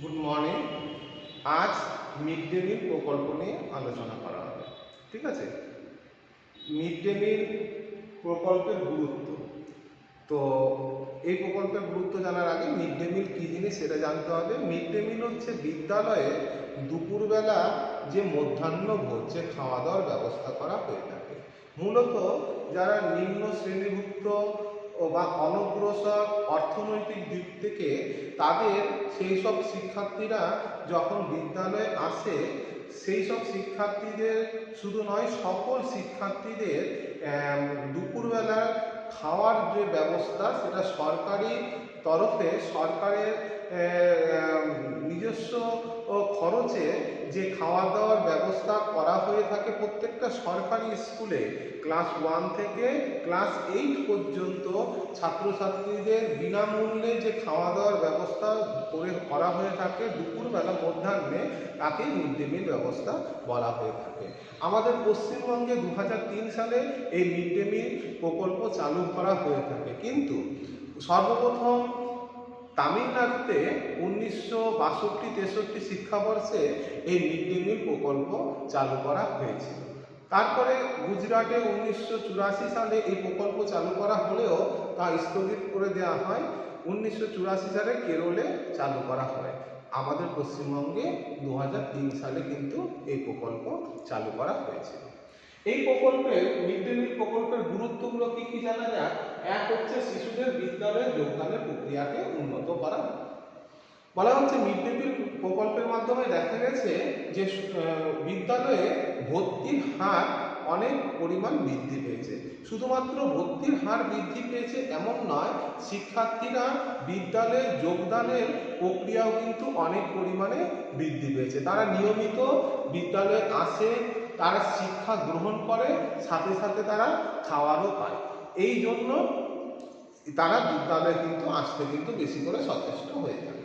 Good morning. আজ mid day meal প্রকল্প নিয়ে আলোচনা করা হবে। ঠিক আছে, মিড ডে মিল প্রকল্পের গুরুত্ব। তো এই প্রকল্পের গুরুত্ব জানার আগে মিড ডে মিল কী জিনিস সেটা জানতে হবে। মিড ডে মিল হচ্ছে বিদ্যালয়ে দুপুরবেলা যে মধ্যাহ্নভোজ, যে খাওয়া দাওয়ার ব্যবস্থা করা হয়ে থাকে। মূলত যারা নিম্ন শ্রেণীভুক্ত বা অনগ্রসর অর্থনৈতিক দিক থেকে, তাদের সেই সব শিক্ষার্থীরা যখন বিদ্যালয়ে আসে, সেই সব শিক্ষার্থীদের শুধু নয়, সকল শিক্ষার্থীদের দুপুরবেলার খাওয়ার যে ব্যবস্থা, সেটা সরকারি তরফে, সরকারের নিজস্ব খরচে যে খাওয়া দাওয়ার ব্যবস্থা করা হয়ে থাকে প্রত্যেকটা সরকারি স্কুলে। ক্লাস 1 থেকে ক্লাস 8 পর্যন্ত ছাত্রছাত্রীদের বিনামূল্যে যে খাওয়া দাওয়ার ব্যবস্থা করা হয়ে থাকে দুপুরবেলা মধ্যাহ্নে, তাকে মিড ডে মিল ব্যবস্থা বলা হয়ে থাকে। আমাদের পশ্চিমবঙ্গে 2003 সালে এই মিড ডে মিল প্রকল্প চালু করা হয়ে থাকে, কিন্তু সর্বপ্রথম তামিলনাড়ুতে 1962-63 শিক্ষাবর্ষে এই মিড ডে মিল প্রকল্প চালু করা হয়েছিল। তারপরে গুজরাটে 1984 সালে এই প্রকল্প চালু করা হলেও তা স্থগিত করে দেওয়া হয়। 1984 সালে কেরলে চালু করা হয়। আমাদের পশ্চিমবঙ্গে 2003 সালে কিন্তু এই প্রকল্প চালু করা হয়েছিল। এই প্রকল্পের, মিড ডে মিল প্রকল্পের গুরুত্বগুলো কি কি জানা যায়। এক হচ্ছে শিশুদের বিদ্যালয়ে যোগদানের প্রক্রিয়াকে উন্নত করা। বলা হচ্ছে মিড ডে মিল প্রকল্পের মাধ্যমে দেখা গেছে যে বিদ্যালয়ে ভর্তির হার অনেক পরিমাণ বৃদ্ধি পেয়েছে। শুধুমাত্র ভর্তির হার বৃদ্ধি পেয়েছে এমন নয়, শিক্ষার্থীরা বিদ্যালয়ে যোগদানের প্রক্রিয়াও কিন্তু অনেক পরিমাণে বৃদ্ধি পেয়েছে। তারা নিয়মিত বিদ্যালয়ে আসে, তারা শিক্ষা গ্রহণ করে, সাথে সাথে তারা খাওয়ারও পায়। এই জন্য তারা বিদ্যালয়ে কিন্তু আসতে কিন্তু বেশি করে সচেষ্ট হয়ে থাকে।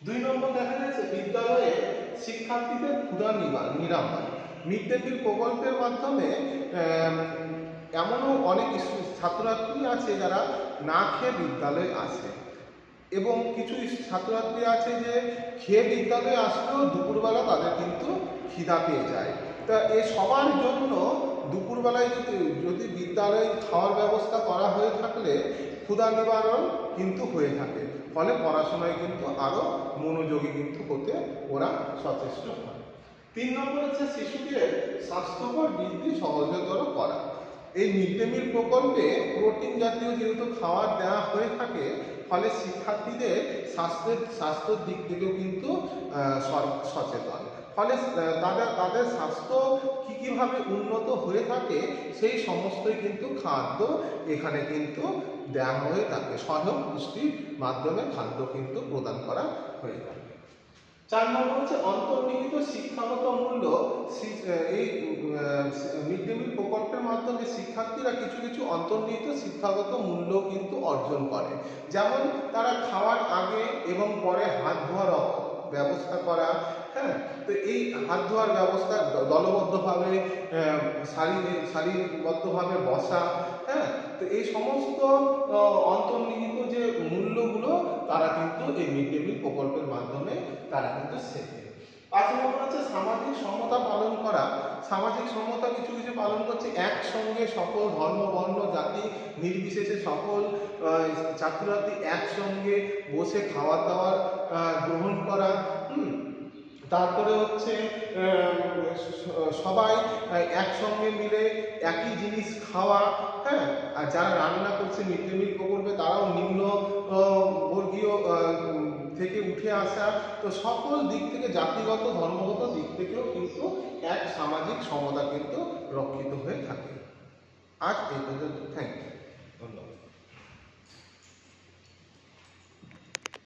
2 নম্বর দেখা যাচ্ছে বিদ্যালয়ে শিক্ষার্থীদের ক্ষুধা নিরাময়। মিড ডে মিল প্রকল্পের মাধ্যমে এমনও অনেক ছাত্রছাত্রী আছে যারা না খেয়ে বিদ্যালয়ে আসে, এবং কিছু ছাত্রছাত্রী আছে যে খেয়ে বিদ্যালয়ে আসলেও দুপুরবেলা তাদের কিন্তু খিদা পেয়ে যায়। তা এ সবার জন্য দুপুরবেলায় যদি বিদ্যালয়ে খাওয়ার ব্যবস্থা করা হয়ে থাকলে ক্ষুধা নিবারণ কিন্তু হয়ে থাকে, ফলে পড়াশোনায় কিন্তু আরও মনোযোগী কিন্তু হতে ওরা সচেষ্ট হয়। 3 নম্বর হচ্ছে শিশুদের স্বাস্থ্যকর বৃদ্ধি সহজতর করা। এই মিড ডে মিল প্রকল্পে প্রোটিন জাতীয় যেহেতু খাবার দেওয়া হয়ে থাকে, ফলে শিক্ষার্থীদের স্বাস্থ্যের দিক থেকেও কিন্তু সচেতন। ফলে তাদের স্বাস্থ্য কীভাবে উন্নত হয়ে থাকে সেই সমস্তই কিন্তু খাদ্য এখানে কিন্তু দেওয়া হয়ে থাকে। সহজ পুষ্টির মাধ্যমে খাদ্য কিন্তু প্রদান করা হয়ে থাকে। 4 নম্বর হচ্ছে অন্তর্নিহিত শিক্ষাগত মূল্য। এই মিড ডে মিল প্রকল্পের মাধ্যমে শিক্ষার্থীরা কিছু কিছু অন্তর্নিহিত শিক্ষাগত মূল্য কিন্তু অর্জন করে। যেমন তারা খাওয়ার আগে এবং পরে হাত ধোয়ার ব্যবস্থা করা। হ্যাঁ, তো এই হাত ধোয়ার ব্যবস্থা, দলবদ্ধভাবে সারিবদ্ধভাবে বসা। হ্যাঁ, তো এই সমস্ত অন্তর্নিহিত যে মূল্যগুলো তারা কিন্তু এই মিড ডে মিল প্রকল্পের মাধ্যমে তারা কিন্তু শেখে। 5 নম্বর হচ্ছে সামাজিক সমতা পালন করা। সামাজিক সমতা কিছু কিছু পালন করছে, একসঙ্গে সকল ধর্ম বর্ণ জাতি নির্বিশেষে সকল ছাত্রছাত্রী একসঙ্গে বসে খাওয়া দাওয়ার গ্রহণ করা। তারপরে হচ্ছে সবাই একসঙ্গে মিলে একই জিনিস খাওয়া। হ্যাঁ, আর যারা রান্না করছে মিড ডে মিল প্রকল্পে, তারাও নিম্ন বর্গীয় থেকে উঠে আসা। তো সকল দিক থেকে, জাতিগত ধর্মগত দিক থেকেও কিন্তু এক সামাজিক সমতা কিন্তু রক্ষিত হয়ে থাকে। আজ এই পর্যন্ত। থ্যাংক ইউ, ধন্যবাদ।